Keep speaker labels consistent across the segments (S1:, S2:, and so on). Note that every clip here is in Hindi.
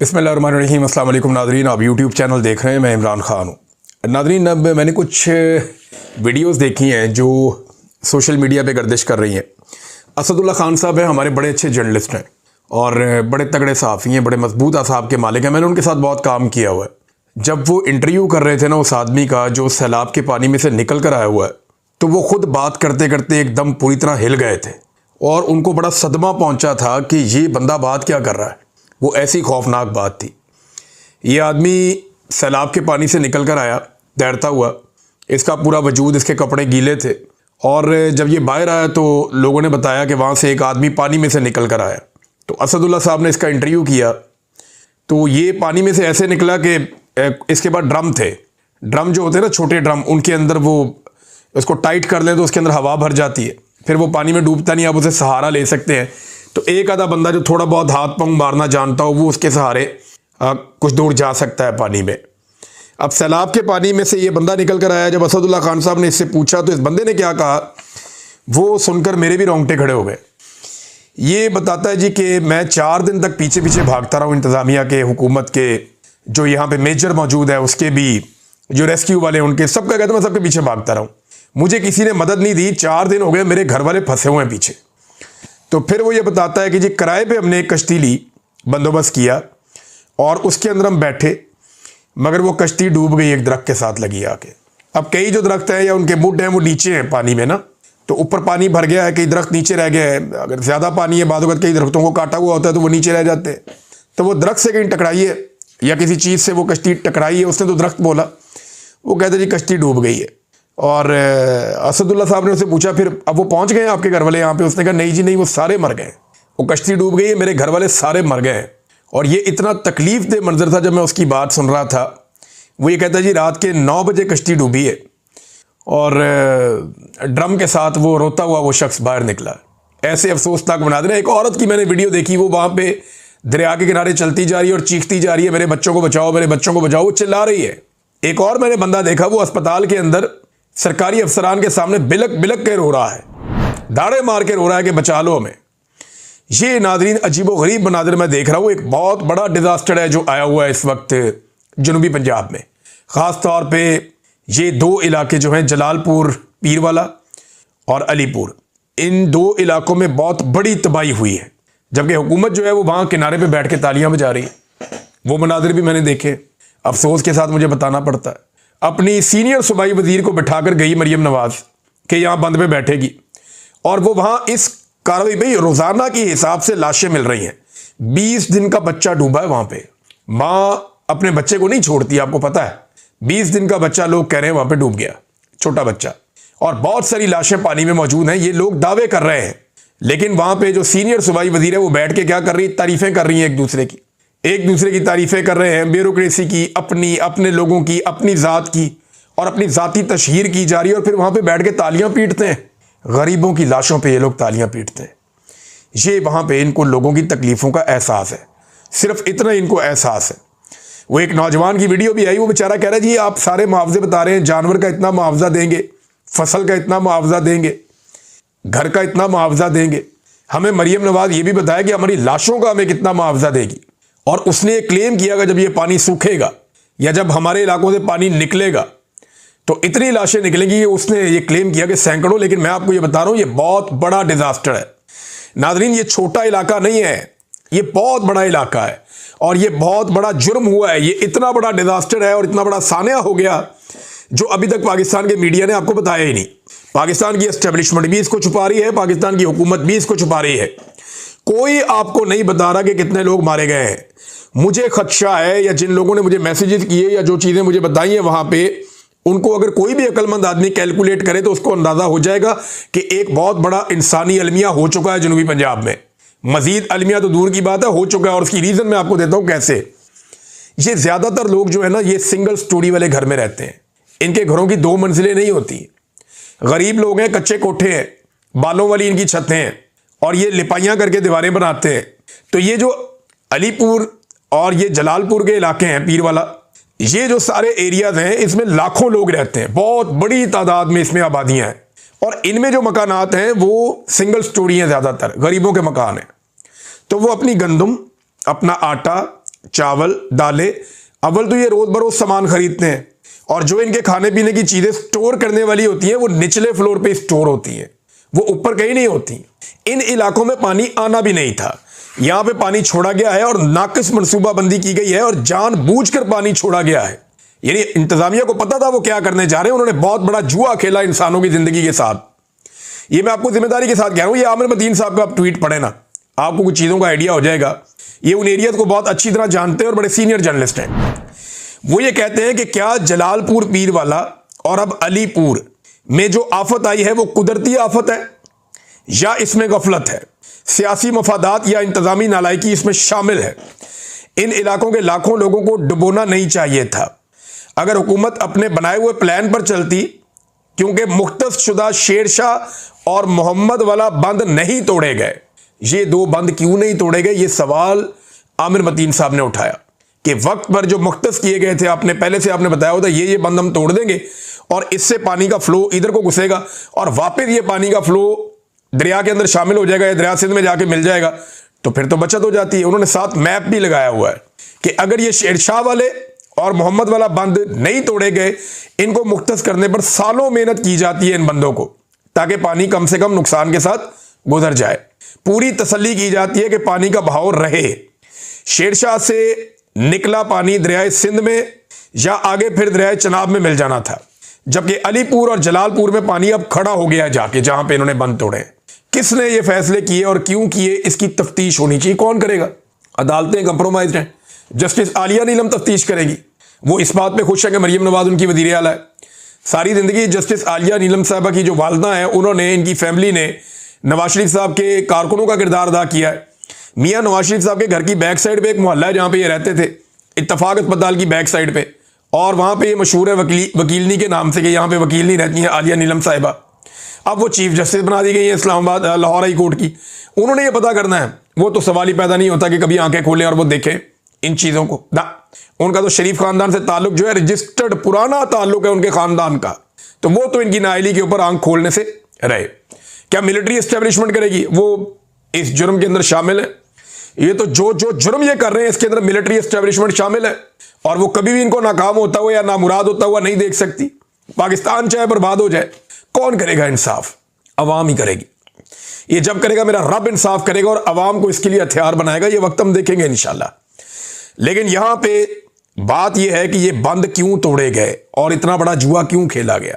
S1: बिस्मिल्लाहिर्रहमानिर्रहीम। अस्सलाम वालेकुम नादरीन, आप यूट्यूब चैनल देख रहे हैं। मैं इमरान ख़ान हूँ। नादरीन, अब मैंने कुछ वीडियोस देखी हैं जो सोशल मीडिया पे गर्दिश कर रही हैं। असदुल्ला ख़ान साहब हैं, हमारे बड़े अच्छे जर्नलिस्ट हैं और बड़े तगड़े सहाफ़ी हैं, बड़े मजबूत असाब के मालिक हैं। मैंने उनके साथ बहुत काम किया हुआ है। जब वो इंटरव्यू कर रहे थे ना उस आदमी का जो सैलाब के पानी में से निकल कर आया हुआ है, तो वो ख़ुद बात करते करते एकदम पूरी तरह हिल गए थे और उनको बड़ा सदमा पहुँचा था कि ये बंदा बात क्या कर रहा है। वो ऐसी खौफनाक बात थी। ये आदमी सैलाब के पानी से निकल कर आया तैरता हुआ, इसका पूरा वजूद, इसके कपड़े गीले थे और जब ये बाहर आया तो लोगों ने बताया कि वहाँ से एक आदमी पानी में से निकल कर आया। तो असदुल्ला साहब ने इसका इंटरव्यू किया तो ये पानी में से ऐसे निकला कि इसके बाद ड्रम थे, ड्रम जो होते हैं ना छोटे ड्रम, उनके अंदर वो उसको टाइट कर लें तो उसके अंदर हवा भर जाती है, फिर वो पानी में डूबता नहीं, आप उसे सहारा ले सकते हैं। तो एक आधा बंदा जो थोड़ा बहुत हाथ पांव मारना जानता हो वो उसके सहारे कुछ दूर जा सकता है पानी में। अब सैलाब के पानी में से ये बंदा निकल कर आया। जब असदुल्ला खान साहब ने इससे पूछा तो इस बंदे ने क्या कहा, वो सुनकर मेरे भी रोंगटे खड़े हो गए। ये बताता है जी कि मैं 4 दिन तक पीछे पीछे भागता रहा हूँ इंतज़ामिया के, हुकूमत के, जो यहाँ पे मेजर मौजूद है उसके भी, जो रेस्क्यू वाले उनके, सबका कहता मैं सबके पीछे भागता रहा हूँ। मुझे किसी ने मदद नहीं दी। 4 दिन हो गए, मेरे घर वाले फंसे हुए हैं पीछे। तो फिर वो ये बताता है कि जी किराए पे हमने एक कश्ती ली, बंदोबस्त किया और उसके अंदर हम बैठे, मगर वो कश्ती डूब गई एक दरख्त के साथ लगी आके। अब कई जो दरख्त हैं या उनके मुड हैं वो नीचे हैं पानी में ना, तो ऊपर पानी भर गया है, कई दरख्त नीचे रह गए हैं। अगर ज़्यादा पानी है, बाद वक्त कई दरख्तों को काटा हुआ होता है तो वो नीचे रह जाते हैं। तो वो दरख्त से कहीं टकराई है या किसी चीज़ से वो कश्ती टकराई है, उसने तो दरख्त बोला, वो कहते जी कश्ती डूब गई है। और असदुल्ला साहब ने उससे पूछा फिर अब वो पहुंच गए हैं आपके घर वाले यहाँ पे? उसने कहा नहीं जी नहीं, वो सारे मर गए, वो कश्ती डूब गई है, मेरे घर वाले सारे मर गए हैं। और ये इतना तकलीफ दे मंजर था जब मैं उसकी बात सुन रहा था। वो ये कहता है जी रात के 9 बजे कश्ती डूबी है और ड्रम के साथ वो रोता हुआ वो शख्स बाहर निकला। ऐसे अफसोसनाक बना देना। एक औरत की मैंने वीडियो देखी, वो वहाँ पे दरिया के किनारे चलती जा रही है और चीखती जा रही है मेरे बच्चों को बचाओ, मेरे बच्चों को बचाओ, वो चिल्ला रही है। एक और मैंने बंदा देखा, वो अस्पताल के अंदर सरकारी अफसरान के सामने बिलक बिलक के रो रहा है, दाड़े मार के रो रहा है कि बचा लो हमें। ये नादरीन अजीबो गरीब मनाजिर मैं देख रहा हूँ। एक बहुत बड़ा डिजास्टर है जो आया हुआ है इस वक्त जनूबी पंजाब में। ख़ास तौर पे ये 2 इलाके जो हैं, जलालपुर पीरवाला और अलीपुर, इन 2 इलाकों में बहुत बड़ी तबाही हुई है, जबकि हुकूमत जो है वो वहाँ किनारे पे बैठ के तालियां बजा रही है। वो मनाजिर भी मैंने देखे, अफसोस के साथ मुझे बताना पड़ता है। अपनी सीनियर सूबाई वजीर को बिठाकर गई मरियम नवाज के यहाँ बंद पे बैठेगी और वो वहाँ इस कार्रवाई भाई रोज़ाना के हिसाब से लाशें मिल रही हैं। 20 दिन का बच्चा डूबा है वहाँ पे। माँ अपने बच्चे को नहीं छोड़ती, आपको पता है। 20 दिन का बच्चा लोग कह रहे हैं वहाँ पे डूब गया, छोटा बच्चा, और बहुत सारी लाशें पानी में मौजूद हैं। ये लोग दावे कर रहे हैं, लेकिन वहाँ पे जो सीनियर सूबाई वजीर है वो बैठ के क्या कर रही है, तारीफें कर रही हैं एक दूसरे की तारीफें कर रहे हैं। ब्यूरोक्रेसी की, अपने लोगों की, अपनी ज़ात की और अपनी ज़ाती तशहीर की जा रही है और फिर वहाँ पे बैठ के तालियां पीटते हैं। गरीबों की लाशों पे ये लोग तालियां पीटते हैं। ये वहाँ पे इनको लोगों की तकलीफ़ों का एहसास है, सिर्फ इतना इनको एहसास है। वो एक नौजवान की वीडियो भी आई, वो बेचारा कह रहा है जी आप सारे मुआवजे बता रहे हैं, जानवर का इतना मुआवजा देंगे, फसल का इतना मुआवजा देंगे, घर का इतना मुआवजा देंगे। हमें मरियम नवाज ये भी बताया कि हमारी लाशों का हमें कितना मुआवजा देगी। और उसने क्लेम किया कि जब ये पानी सूखेगा या जब हमारे इलाकों से पानी निकलेगा तो इतनी लाशें निकलेंगी, कि उसने ये क्लेम किया कि सैकड़ों। लेकिन मैं आपको ये बता रहा हूं, ये बहुत बड़ा डिजास्टर है नादरीन। ये छोटा इलाका नहीं है, ये बहुत बड़ा इलाका है और ये बहुत बड़ा जुर्म हुआ है। ये इतना बड़ा डिजास्टर है और इतना बड़ा सानिया हो गया जो अभी तक पाकिस्तान के मीडिया ने आपको बताया ही नहीं। पाकिस्तान की एस्टेब्लिशमेंट भी इसको छुपा रही है, पाकिस्तान की हुकूमत भी इसको छुपा रही है। कोई आपको नहीं बता रहा कि कितने लोग मारे गए हैं। मुझे खदशा है, या जिन लोगों ने मुझे मैसेजेस किए या जो चीज़ें मुझे बताई हैं वहाँ पे, उनको अगर कोई भी अक्लमंद आदमी कैलकुलेट करे तो उसको अंदाज़ा हो जाएगा कि एक बहुत बड़ा इंसानी अलमिया हो चुका है जनूबी पंजाब में। मजीद अलमिया तो दूर की बात है, हो चुका है। और उसकी रीज़न मैं आपको देता हूँ कैसे। ये ज़्यादातर लोग जो है ना, ये सिंगल स्टोरी वाले घर में रहते हैं। इनके घरों की 2 मंजिलें नहीं होती। गरीब लोग हैं, कच्चे कोठे हैं, बालों वाली इनकी छतें हैं और ये लिपाइयाँ करके दीवारें बनाते हैं। तो ये जो अलीपुर और ये जलालपुर के इलाके हैं, पीरवाला, ये जो सारे एरियाज हैं, इसमें लाखों लोग रहते हैं, बहुत बड़ी तादाद में इसमें आबादियां हैं। और इनमें जो मकानात हैं वो सिंगल स्टोरी हैं, ज़्यादातर गरीबों के मकान हैं। तो वो अपनी गंदम, अपना आटा, चावल, दालें। अव्वल तो ये रोज बरोज सामान खरीदते हैं, और जो इनके खाने पीने की चीजें स्टोर करने वाली होती हैं वो निचले फ्लोर पे स्टोर होती हैं, वो ऊपर कहीं नहीं होती। इन इलाकों में पानी आना भी नहीं था, यहां पे पानी छोड़ा गया है और नाकिस मनसूबाबंदी की गई है और जानबूझकर पानी छोड़ा गया है। यानी इंतजामिया को पता था वो क्या करने जा रहे हैं, उन्होंने बहुत बड़ा जुआ खेला इंसानों की जिंदगी के साथ। ये मैं आपको जिम्मेदारी के साथ कह रहा हूं। ये आमिर मतीन साहब का आप ट्वीट पढ़े ना, आपको कुछ चीजों का आइडिया हो जाएगा। ये उन एरियाज को बहुत अच्छी तरह जानते हैं और बड़े सीनियर जर्नलिस्ट हैं। वो ये कहते हैं कि क्या जलालपुर पीरवाला और अब अलीपुर में जो आफत आई है वो कुदरती आफत है या इसमें गफलत है, सियासी मफादात या इंतजामी नालायकी इसमें शामिल है। इन इलाकों के लाखों लोगों को डुबोना नहीं चाहिए था। अगर हुकूमत अपने बनाए हुए प्लान पर चलती, क्योंकि मुख्तस शुदा शेरशाह और मोहम्मद वाला बंद नहीं तोड़े गए। ये दो बंद क्यों नहीं तोड़े गए, ये सवाल आमिर मतीन साहब ने उठाया कि वक्त पर जो मुख्तस किए गए थे, आपने पहले से आपने बताया होता ये बंद हम तोड़ देंगे और इससे पानी का फ्लो इधर को घुसेगा और वापस ये पानी का फ्लो दरिया के अंदर शामिल हो जाएगा या दरिया सिंध में जाके मिल जाएगा, तो फिर तो बचत हो जाती है। उन्होंने साथ मैप भी लगाया हुआ है कि अगर ये शेरशाह वाले और मोहम्मद वाला बंद नहीं तोड़े गए, इनको मुख्तस करने पर सालों मेहनत की जाती है इन बंदों को, ताकि पानी कम से कम नुकसान के साथ गुजर जाए। पूरी तसल्ली की जाती है कि पानी का बहाव रहे। शेरशाह से निकला पानी दरियाए सिंध में या आगे फिर दरियाए चनाब में मिल जाना था, जबकि अलीपुर और जलालपुर में पानी अब खड़ा हो गया जाके जहां पे इन्होंने बंद तोड़े। किसने ये फैसले किए और क्यों किए, इसकी तफ्तीश होनी चाहिए। कौन करेगा? अदालतें कंप्रोमाइज हैं। जस्टिस आलिया नीलम तफ्तीश करेगी। वो इस बात पे खुश है कि मरियम नवाज उनकी वजीर आला है। सारी जिंदगी जस्टिस आलिया नीलम साहबा की जो वालदा है, उन्होंने, इनकी फैमिली ने नवाज शरीफ साहब के कारकुनों का किरदार अदा किया है। मियाँ नवाज शरीफ साहब के घर की बैक साइड पे एक मोहल्ला है जहाँ पे ये रहते थे, इत्तफाक अस्पताल की बैक साइड पे, और वहाँ पे ये मशहूर है वकीलनी के नाम से कि यहाँ पे वकीलनी रहती है आलिया नीलम साहिबा। अब वो चीफ जस्टिस बना दी गई है इस्लामाबाद लाहौर हाई कोर्ट की। उन्होंने ये पता करना है, वो तो सवाल ही पैदा नहीं होता कि कभी आंखें खोलें और वो देखें इन चीज़ों को ना। उनका तो शरीफ खानदान से ताल्लुक जो है रजिस्टर्ड पुराना ताल्लुक है उनके खानदान का, तो वो तो इनकी नाअहली के ऊपर आंख खोलने से रहे। क्या मिलिट्री एस्टेब्लिशमेंट करेगी? वो इस जुर्म के अंदर शामिल है। ये तो जो जुर्म ये कर रहे हैं इसके अंदर मिलिट्री एस्टेब्लिशमेंट शामिल है, और वो कभी भी इनको नाकाम होता हुआ या नामुराद होता हुआ नहीं देख सकती। पाकिस्तान चाहे बर्बाद हो जाए, कौन करेगा इंसाफ? अवाम ही करेगी। ये जब करेगा मेरा रब इंसाफ करेगा और अवाम को इसके लिए हथियार बनाएगा। ये वक्त हम देखेंगे इंशाल्लाह। लेकिन यहां पे बात यह है कि ये बंद क्यों तोड़े गए और इतना बड़ा जुआ क्यों खेला गया।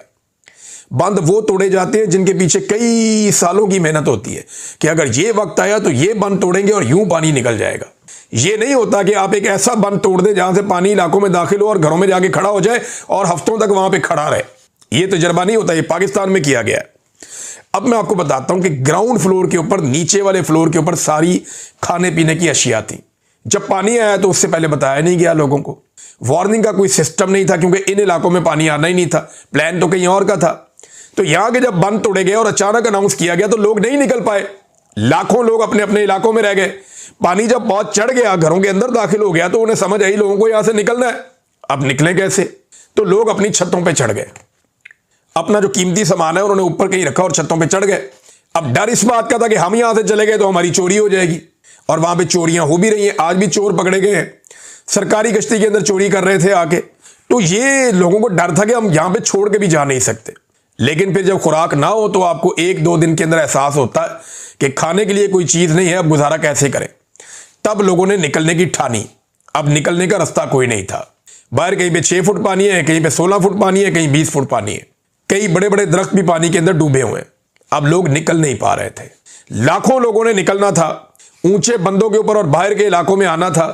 S1: बंद वो तोड़े जाते हैं जिनके पीछे कई सालों की मेहनत होती है कि अगर ये वक्त आया तो ये बंद तोड़ेंगे और यूं पानी निकल जाएगा। ये नहीं होता कि आप एक ऐसा बंद तोड़ दें जहां से पानी इलाकों में दाखिल हो और घरों में जाके खड़ा हो जाए और हफ्तों तक वहां पे खड़ा रहे। ये तजर्बा नहीं होता। ये पाकिस्तान में किया गया है। अब मैं आपको बताता हूं कि ग्राउंड फ्लोर के ऊपर, नीचे वाले फ्लोर के ऊपर सारी खाने पीने की अशिया थी। जब पानी आया तो उससे पहले बताया नहीं गया लोगों को। वार्निंग का कोई सिस्टम नहीं था क्योंकि इन इलाकों में पानी आना ही नहीं था, प्लान तो कहीं और का था। तो यहां के जब बंद तोड़े गए और अचानक अनाउंस किया गया तो लोग नहीं निकल पाए। लाखों लोग अपने अपने इलाकों में रह गए। पानी जब बहुत चढ़ गया, घरों के अंदर दाखिल हो गया, तो उन्हें समझ आई लोगों को यहां से निकलना है। अब निकले कैसे? तो लोग अपनी छतों पर चढ़ गए। अपना जो कीमती सामान है उन्होंने ऊपर कहीं रखा और छतों पे चढ़ गए। अब डर इस बात का था कि हम यहां से चले गए तो हमारी चोरी हो जाएगी, और वहां पे चोरियां हो भी रही हैं। आज भी चोर पकड़े गए हैं, सरकारी कश्ती के अंदर चोरी कर रहे थे आके। तो ये लोगों को डर था कि हम यहां पे छोड़ के भी जा नहीं सकते। लेकिन फिर जब खुराक ना हो तो आपको 1-2 दिन के अंदर एहसास होता है कि खाने के लिए कोई चीज नहीं है, अब गुजारा कैसे करें। तब लोगों ने निकलने की ठानी। अब निकलने का रास्ता कोई नहीं था। बाहर कहीं पे 6 फुट पानी है, कहीं पे 16 फुट पानी है, कहीं 20 फुट पानी है। कई बड़े बड़े दरख्त भी पानी के अंदर डूबे हुए हैं। अब लोग निकल नहीं पा रहे थे। लाखों लोगों ने निकलना था, ऊंचे बंदों के ऊपर और बाहर के इलाकों में आना था।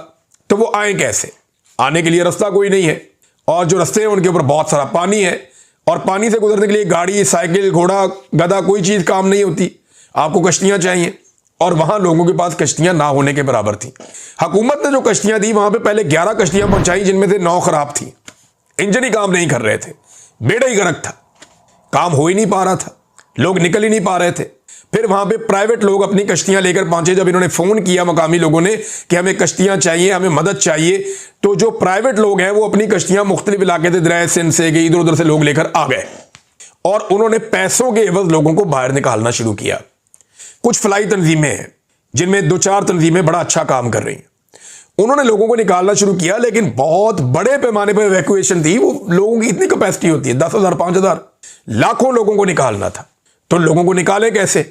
S1: तो वो आए कैसे? आने के लिए रास्ता कोई नहीं है, और जो रास्ते हैं उनके ऊपर बहुत सारा पानी है, और पानी से गुजरने के लिए गाड़ी, साइकिल, घोड़ा, गधा, कोई चीज काम नहीं होती। आपको कश्तियां चाहिए, और वहां लोगों के पास कश्तियां ना होने के बराबर थी। हुकूमत ने जो कश्तियां दी वहां पे पहले 11 कश्तियां पहुंचाई, जिनमें से 9 खराब थी। इंजन ही काम नहीं कर रहे थे, बेड़ा ही गर्क था, काम हो ही नहीं पा रहा था, लोग निकल ही नहीं पा रहे थे। फिर वहां पे प्राइवेट लोग अपनी कश्तियां लेकर पहुंचे। जब इन्होंने फोन किया मकामी लोगों ने कि हमें कश्तियां चाहिए, हमें मदद चाहिए, तो जो प्राइवेट लोग हैं वो अपनी कश्तियां मुख्तलिफ इलाके से, दरिया सिंध से, इधर उधर से लोग लेकर आ गए, और उन्होंने पैसों के एवज लोगों को बाहर निकालना शुरू किया। कुछ फलाई तंजीमें हैं जिनमें 2-4 तंजीमें बड़ा अच्छा काम कर रही हैं। उन्होंने लोगों को निकालना शुरू किया, लेकिन बहुत बड़े पैमाने पर इवैक्यूएशन थी। वो लोगों की इतनी कैपेसिटी होती है, 10,000 5,000 लाखों लोगों को निकालना था। तो लोगों को निकाले कैसे?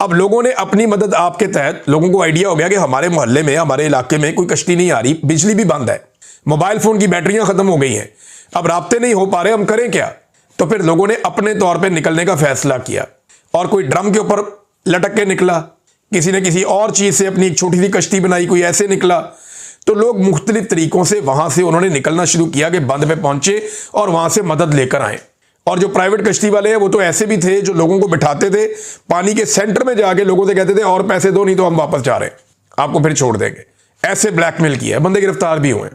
S1: अब लोगों ने अपनी मदद आपके तहत, लोगों को आइडिया हो गया कि हमारे मोहल्ले में, हमारे इलाके में कोई कश्ती नहीं आ रही, बिजली भी बंद है, मोबाइल फोन की बैटरियां खत्म हो गई हैं, अब राब्ते नहीं हो पा रहे, हम करें क्या? तो फिर लोगों ने अपने तौर पे निकलने का फैसला किया, और कोई ड्रम के ऊपर लटक के निकला, किसी ने किसी और चीज से अपनी एक छोटी सी कश्ती बनाई, कोई ऐसे निकला। तो लोग मुख्तलिफ तरीकों से वहां से उन्होंने निकलना शुरू किया कि बंद पे पहुंचे और वहां से मदद लेकर आए। और जो प्राइवेट कश्ती वाले हैं वो तो ऐसे भी थे जो लोगों को बिठाते थे, पानी के सेंटर में जाके लोगों से कहते थे और पैसे दो नहीं तो हम वापस जा रहे हैं, आपको फिर छोड़ देंगे। ऐसे ब्लैकमेल किया, बंदे गिरफ्तार भी हुए।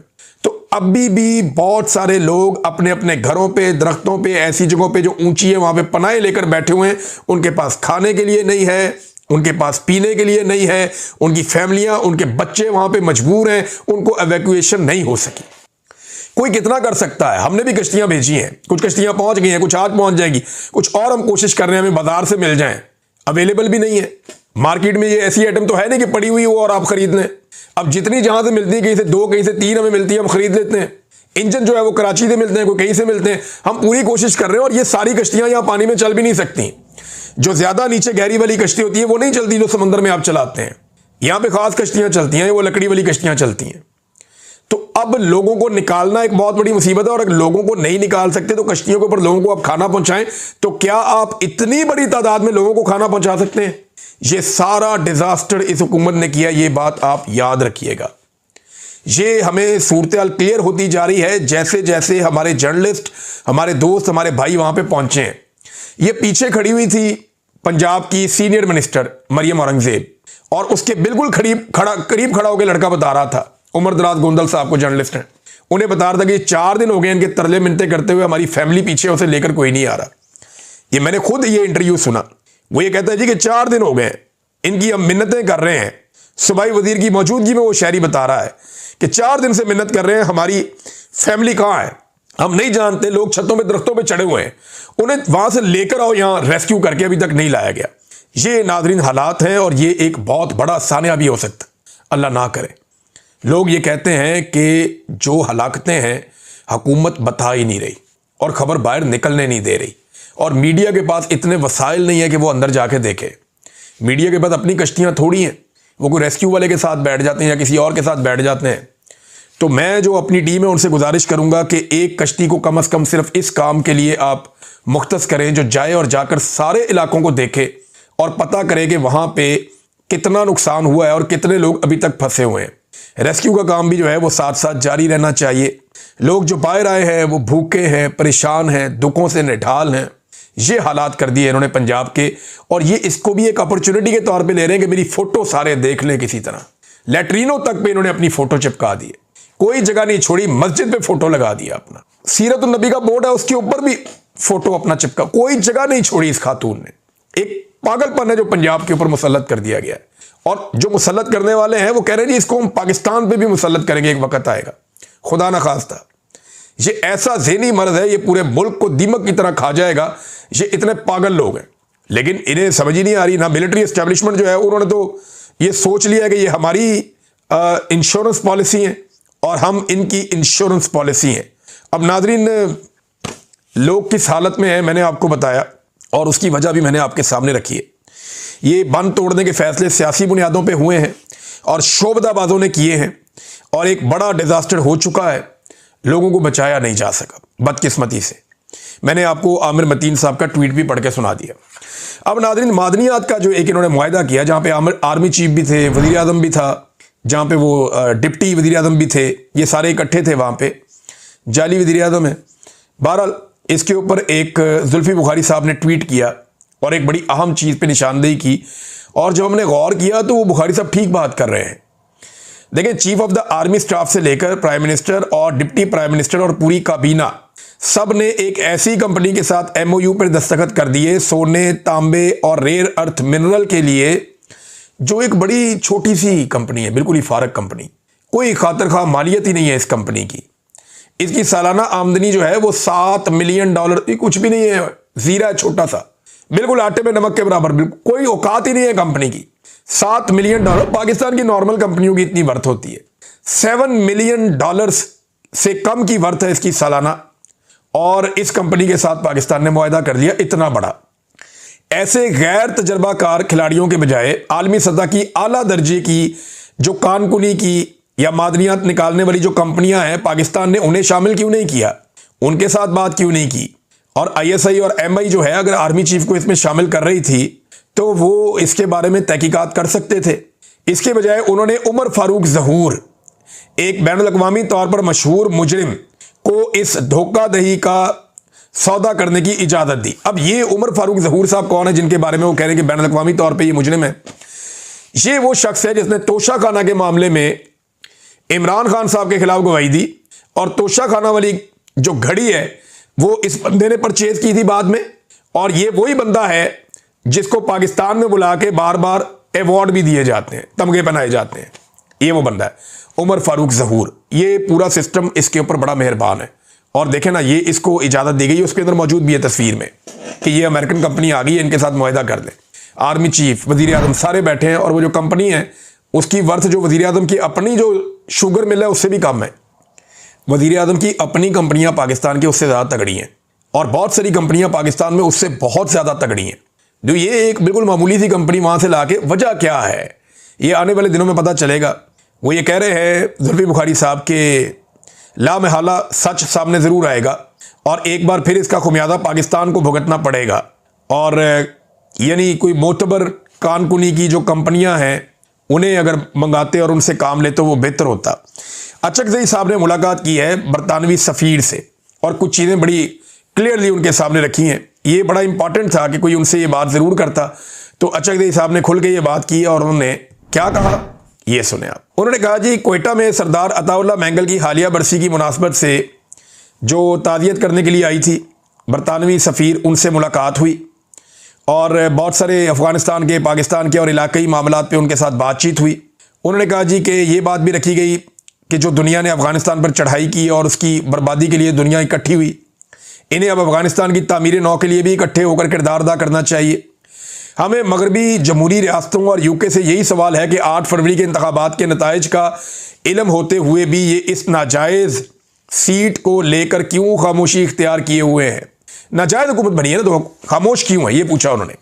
S1: तो अभी भी बहुत सारे लोग अपने अपने घरों पे, दरख्तों पे, ऐसी जगहों पे जो ऊंची है वहां पे पनाहे लेकर बैठे हुए हैं। उनके पास खाने के लिए नहीं है, उनके पास पीने के लिए नहीं है, उनकी फैमिलियां, उनके बच्चे वहां पे मजबूर हैं, उनको एवैक्यूएशन नहीं हो सकी। कोई कितना कर सकता है? हमने भी कश्तियां भेजी हैं, कुछ कश्तियां पहुंच गई हैं, कुछ आज पहुंच जाएगी, कुछ और हम कोशिश कर रहे हैं हमें बाजार से मिल जाएं, अवेलेबल भी नहीं है मार्केट में। ये ऐसी आइटम तो है नहीं कि पड़ी हुई हो और आप खरीद लें। अब जितनी जहां से मिलती है, कहीं से 2 कहीं से 3 हमें मिलती है, हम खरीद लेते हैं। इंजन जो है वो कराची से मिलते हैं, कोई कहीं से मिलते हैं। हम पूरी कोशिश कर रहे हैं, और ये सारी कश्तियां यहां पानी में चल भी नहीं सकती। जो ज्यादा नीचे गहरी वाली कश्ती होती है वो नहीं चलती, जो समंदर में आप चलाते हैं। यहां पे खास कश्तियां चलती हैं, वो लकड़ी वाली कश्तियां चलती हैं। तो अब लोगों को निकालना एक बहुत बड़ी मुसीबत है, और अगर लोगों को नहीं निकाल सकते तो कश्तियों के ऊपर लोगों को आप खाना पहुंचाएं, तो क्या आप इतनी बड़ी तादाद में लोगों को खाना पहुंचा सकते हैं? ये सारा डिजास्टर इस हुकूमत ने किया, ये बात आप याद रखिएगा। ये हमें सूरत-ए-हाल क्लियर होती जा रही है जैसे जैसे हमारे जर्नलिस्ट, हमारे दोस्त, हमारे भाई वहां पे पहुंचे हैं। ये पीछे खड़ी हुई थी पंजाब की सीनियर मिनिस्टर मरियम औरंगजेब, और उसके बिल्कुल करीब खड़ा होकर लड़का बता रहा था, उमर दराज गोंदल साहब को, जर्नलिस्ट हैं, उन्हें बता रहा था कि 4 दिन हो गए इनके तरले मिनते करते हुए, हमारी फैमिली पीछे, उसे लेकर कोई नहीं आ रहा। ये मैंने खुद ये इंटरव्यू सुना। वो ये कहता है जी कि 4 दिन हो गए इनकी हम मिन्नतें कर रहे हैं। सूबाई वजीर की मौजूदगी में वो शायरी बता रहा है कि 4 दिन से मिन्नत कर रहे हैं, हमारी फैमिली कहां है हम नहीं जानते, लोग छतों पे, दरख्तों पे चढ़े हुए हैं, उन्हें वहां से लेकर आओ, यहां रेस्क्यू करके अभी तक नहीं लाया गया। ये नाजरीन हालात हैं, और ये एक बहुत बड़ा सानिया भी हो सकता, अल्लाह ना करे। लोग ये कहते हैं कि जो हलाकतें हैं हुकूमत बता ही नहीं रही, और खबर बाहर निकलने नहीं दे रही, और मीडिया के पास इतने वसाइल नहीं है कि वो अंदर जाके देखे। मीडिया के पास अपनी कश्तियां थोड़ी हैं, वो कोई रेस्क्यू वाले के साथ बैठ जाते हैं या किसी और के साथ बैठ जाते हैं। तो मैं जो अपनी टीम है उनसे गुजारिश करूंगा कि एक कश्ती को कम से कम सिर्फ इस काम के लिए आप मुख्तस करें, जो जाए और जाकर सारे इलाकों को देखे और पता करे कि वहां पे कितना नुकसान हुआ है और कितने लोग अभी तक फंसे हुए हैं। रेस्क्यू का काम भी जो है वो साथ साथ जारी रहना चाहिए। लोग जो बाहर आए हैं वो भूखे हैं, परेशान हैं, दुखों से निढाल हैं। ये हालात कर दिए इन्होंने पंजाब के, और ये इसको भी एक अपॉर्चुनिटी के तौर पे ले रहे हैं कि मेरी फोटो सारे देख लें। किसी तरह लैट्रीनों तक पे इन्होंने अपनी फोटो चिपका दी है, कोई जगह नहीं छोड़ी, मस्जिद पे फोटो लगा दिया अपना, सीरत उन नबी का बोर्ड है उसके ऊपर भी फोटो अपना चिपका, कोई जगह नहीं छोड़ी इस खातून ने। एक पागलपन है जो पंजाब के ऊपर मुसल्लत कर दिया गया है, और जो मुसल्लत करने वाले हैं वो कह रहे हैं इसको हम पाकिस्तान पे भी मुसल्लत करेंगे, एक वक्त आएगा, खुदा ना खास्ता। ये ऐसा ज़हनी मर्ज है, ये पूरे मुल्क को दीमक की तरह खा जाएगा। ये इतने पागल लोग हैं, लेकिन इन्हें समझ ही नहीं आ रही। ना मिलिट्री एस्टेब्लिशमेंट जो है उन्होंने तो ये सोच लिया कि ये हमारी इंश्योरेंस पॉलिसी है और हम इनकी इंश्योरेंस पॉलिसी है। अब नाजरीन, लोग किस हालत में है मैंने आपको बताया, और उसकी वजह भी मैंने आपके सामने रखी है। ये बंद तोड़ने के फैसले सियासी बुनियादों पे हुए हैं और शोबदाबाजों ने किए हैं, और एक बड़ा डिजास्टर हो चुका है, लोगों को बचाया नहीं जा सका बदकिस्मती से। मैंने आपको आमिर मतीन साहब का ट्वीट भी पढ़ के सुना दिया। अब नाज़रीन, मादनियात का जो एक इन्होंने मुआहदा किया, जहाँ पे आर्मी चीफ भी थे, वज़ीर आज़म भी था, जहाँ पे वो डिप्टी वज़ीर आज़म भी थे, ये सारे इकट्ठे थे वहाँ पे, जाली वज़ीर आज़म है। बहरहाल इसके ऊपर एक जुल्फ़ी बुखारी साहब ने ट्वीट किया और एक बड़ी अहम चीज़ पे निशानदेही की, और जब हमने गौर किया तो वो बुखारी साहब ठीक बात कर रहे हैं। देखिए, chief of the army staff से लेकर प्राइम मिनिस्टर और डिप्टी प्राइम मिनिस्टर और पूरी काबीना सब ने एक ऐसी कंपनी के साथ MOU पर दस्तखत कर दिए, सोने, तांबे और रेयर अर्थ मिनरल के लिए, जो एक बड़ी छोटी सी कंपनी है, बिल्कुल ही फारग कंपनी, कोई खातर खा मालियत ही नहीं है इस कंपनी की। इसकी सालाना आमदनी जो है वो $7 मिलियन, कुछ भी नहीं है, जीरा है, छोटा सा, बिल्कुल आटे में नमक के बराबर, बिल्कुल कोई औकात ही नहीं है कंपनी की। $7 मिलियन, पाकिस्तान की नॉर्मल कंपनियों की इतनी वर्थ होती है। $7 मिलियन से कम की वर्थ है इसकी सालाना, और इस कंपनी के साथ पाकिस्तान ने मुआहदा कर लिया इतना बड़ा। ऐसे गैर तजर्बाकार खिलाड़ियों के बजाय आलमी सतह की आला दर्जे की जो कानकुनी की या मादनियात निकालने वाली जो कंपनियां हैं, पाकिस्तान ने उन्हें शामिल क्यों नहीं किया, उनके साथ बात क्यों नहीं की? और ISI और MI जो है, अगर आर्मी चीफ को इसमें शामिल कर रही थी तो वो इसके बारे में तहकीकात कर सकते थे। इसके बजाय उन्होंने उमर फारूक ज़हूर, एक बैनुल-अक़वामी तौर पर मशहूर मुजरिम को इस धोखाधड़ी का सौदा करने की इजाज़त दी। अब ये उमर फारूक ज़हूर साहब कौन है जिनके बारे में वो कह रहे हैं कि बैनुल-अक़वामी तौर पे ये मुजरिम है? ये वो शख्स है जिसने तोशाखाना के मामले में इमरान खान साहब के खिलाफ गवाही दी, और तोशाखाना वाली जो घड़ी है वो इस बंदे ने परचेज की थी बाद में, और ये वही बंदा है जिसको पाकिस्तान में बुला के बार बार अवार्ड भी दिए जाते हैं, तमगे पहनाए जाते हैं। ये वो बंदा है उमर फारूक ज़हूर। ये पूरा सिस्टम इसके ऊपर बड़ा मेहरबान है। और देखें ना, ये इसको इजाज़त दी गई, उसके अंदर मौजूद भी है तस्वीर में कि ये अमेरिकन कंपनी आ गई है, इनके साथ मुआहदा कर लें। आर्मी चीफ, वज़ीर आज़म सारे बैठे हैं, और वो जो कंपनी है उसकी वर्थ जो वज़ीर आज़म की अपनी जो शुगर मिल है उससे भी कम है। वज़ीर आज़म की अपनी कंपनियां पाकिस्तान की उससे ज़्यादा तगड़ी हैं, और बहुत सारी कंपनियां पाकिस्तान में उससे बहुत ज़्यादा तगड़ी हैं। जो ये एक बिल्कुल मामूली सी कंपनी वहाँ से लाके, वजह क्या है ये आने वाले दिनों में पता चलेगा। वो ये कह रहे हैं जुल्फ़ी बुखारी साहब के लामहला सच सामने ज़रूर आएगा, और एक बार फिर इसका खुमियाजा पाकिस्तान को भुगतना पड़ेगा। और यानी कोई मोतबर कानकुनी की जो कंपनियां हैं उन्हें अगर मंगाते और उनसे काम लेते तो वो बेहतर होता। अचकज़ई साहब ने मुलाकात की है बरतानवी सफ़ीर से, और कुछ चीज़ें बड़ी क्लियरली उनके सामने रखी हैं। ये बड़ा इंपॉर्टेंट था कि कोई उनसे ये बात ज़रूर करता। तो अचकज़ई साहब ने खुल के ये बात की, और उन्होंने क्या कहा ये सुने आप। उन्होंने कहा जी, कोयटा में सरदार अताउल्लाह मैंगल की हालिया बरसी की मुनासबत से जो ताज़ियत करने के लिए आई थी बरतानवी सफ़ीर, उनसे मुलाकात हुई, और बहुत सारे अफ़गानिस्तान के, पाकिस्तान के और इलाक़ाई मामलात पे उनके साथ बातचीत हुई। उन्होंने कहा जी कि ये बात भी रखी गई कि जो दुनिया ने अफ़गानिस्तान पर चढ़ाई की और उसकी बर्बादी के लिए दुनिया इकट्ठी हुई, इन्हें अब अफ़गानिस्तान की तामीर नौ के लिए भी इकट्ठे होकर किरदार अदा करना चाहिए। हमें मगरबी जमहूरी रियासतों और UK से यही सवाल है कि 8 फरवरी के इंतखाबात के नताइज का इल्म होते हुए भी ये इस नाजायज़ सीट को लेकर क्यों खामोशी इख्तियार किए हुए हैं? नाजायज़ हुकूमत बनी है ना, तो खामोश क्यों है, ये पूछा उन्होंने।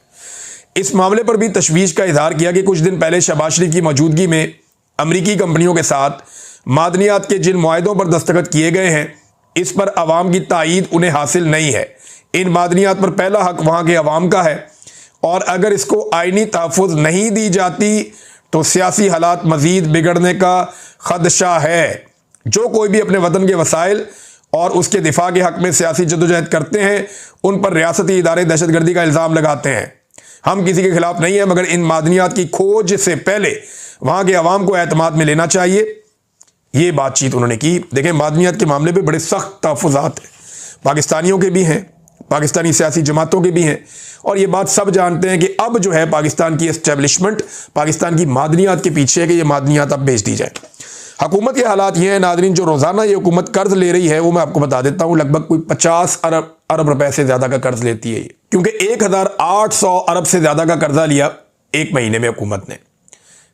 S1: इस मामले पर भी तशवीश का इजहार किया कि कुछ दिन पहले शहबाज शरीफ की मौजूदगी में अमरीकी कंपनियों के साथ मादनियात के जिन मुआहदों पर दस्तखत किए गए हैं, इस पर अवाम की तायीद उन्हें हासिल नहीं है। इन मादनियात पर पहला हक वहाँ के अवाम का है, और अगर इसको आइनी तहफ़्फ़ुज़ नहीं दी जाती तो सियासी हालात मज़ीद बिगड़ने का ख़दशा है। जो कोई भी अपने वतन के वसाइल और उसके दिफा के हक़ में सियासी जद्दोजहद करते हैं, उन पर रियासती इदारे दहशतगर्दी का इल्ज़ाम लगाते हैं। हम किसी के खिलाफ नहीं हैं, मगर इन मादनियात की खोज से पहले वहाँ के अवाम को एतमाद में लेना चाहिए। ये बातचीत उन्होंने की। देखें, मादनियात के मामले पे बड़े सख्त तहफ़्फ़ुज़ात हैं, पाकिस्तानियों के भी हैं, पाकिस्तानी सियासी जमातों के भी हैं, और ये बात सब जानते हैं कि अब जो है पाकिस्तान की एस्टेब्लिशमेंट पाकिस्तान की मादनियात के पीछे है कि ये मादनियात अब भेज दी जाए। हुकूमत के हालात ये हैं नाज़रीन, जो रोज़ाना ये हुकूमत कर्ज ले रही है वो मैं आपको बता देता हूँ, लगभग कोई 50 अरब रुपए से ज़्यादा का कर्ज लेती है ये, क्योंकि 1800 अरब से ज़्यादा का कर्जा लिया एक महीने में हुकूमत ने।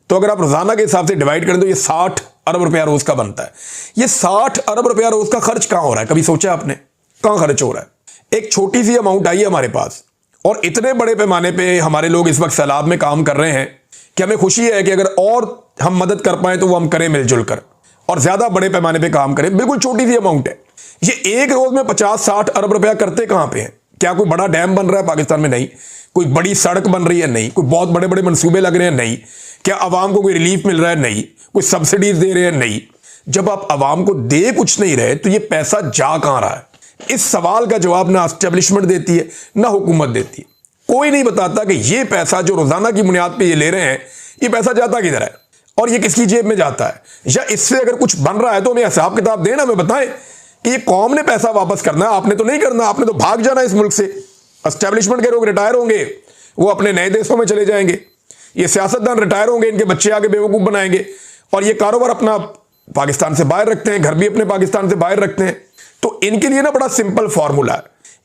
S1: तो अगर आप रोज़ाना के हिसाब से डिवाइड करें तो ये 60 अरब रुपया रोज़ का बनता है। ये 60 अरब रुपया रोज़ का खर्च कहाँ हो रहा है? कभी सोचा आपने कहाँ खर्च हो रहा है? एक छोटी सी अमाउंट आई है हमारे पास, और इतने बड़े पैमाने पे हमारे लोग इस वक्त सैलाब में काम कर रहे हैं कि हमें खुशी है कि अगर और हम मदद कर पाए तो वो हम करें मिलजुल कर, और ज़्यादा बड़े पैमाने पे काम करें। बिल्कुल छोटी सी अमाउंट है ये। एक रोज़ में 50-60 अरब रुपया करते कहाँ पे हैं? क्या कोई बड़ा डैम बन रहा है पाकिस्तान में? नहीं। कोई बड़ी सड़क बन रही है? नहीं। कोई बहुत बड़े बड़े मनसूबे लग रहे हैं? नहीं। क्या अवाम को कोई रिलीफ मिल रहा है? नहीं। कोई सब्सिडीज दे रहे हैं? नहीं। जब आप अवाम को दे कुछ नहीं रहे तो ये पैसा जा कहाँ रहा है? इस सवाल का जवाब ना एस्टेब्लिशमेंट देती है ना हुकूमत देती है। कोई नहीं बताता कि ये पैसा जो रोजाना की बुनियाद पे ये ले रहे हैं, ये पैसा जाता किधर है और ये किसकी जेब में जाता है, या इससे अगर कुछ बन रहा है तो हमें हिसाब किताब देना, हमें बताएं कि ये कौम ने पैसा वापस करना है, आपने तो नहीं करना, आपने तो भाग जाना इस मुल्क से। एस्टेब्लिशमेंट के लोग रिटायर होंगे, वो अपने नए देशों में चले जाएंगे, ये सियासतदान रिटायर होंगे, इनके बच्चे आगे बेवकूफ़ बनाएंगे, और ये कारोबार अपना पाकिस्तान से बाहर रखते हैं, घर भी अपने पाकिस्तान से बाहर रखते हैं। तो इनके लिए ना बड़ा सिंपल फॉर्मूला है,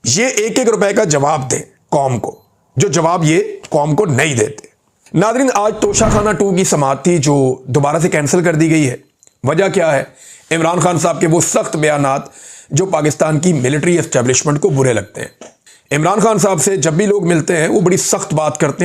S1: ये एक एक रुपए का जवाब दें कौम को, जो जवाब ये कौम को नहीं देते। नाज़रीन, आज तोशाखाना 2 की समाअत थी जो दोबारा से कैंसिल कर दी गई है, वजह क्या है? इमरान खान साहब के वो सख्त बयानात जो पाकिस्तान की मिलिट्री एस्टेब्लिशमेंट को बुरे लगते हैं। इमरान खान साहब से जब भी लोग मिलते हैं वो बड़ी सख्त बात करते हैं।